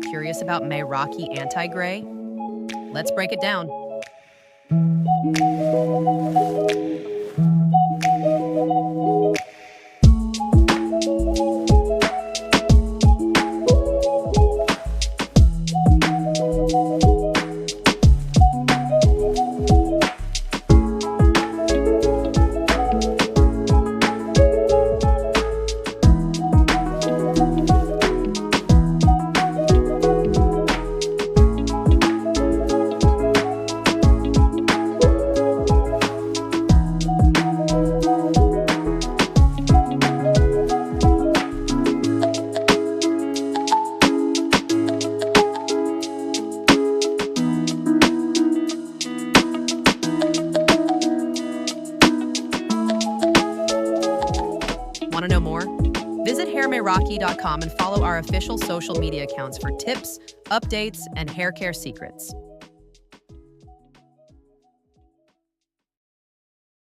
curious about Mayraki Anti Grey? Let's break it down. Want to know more? Visit hairmayraki.com and follow our official social media accounts for tips, updates, and hair care secrets.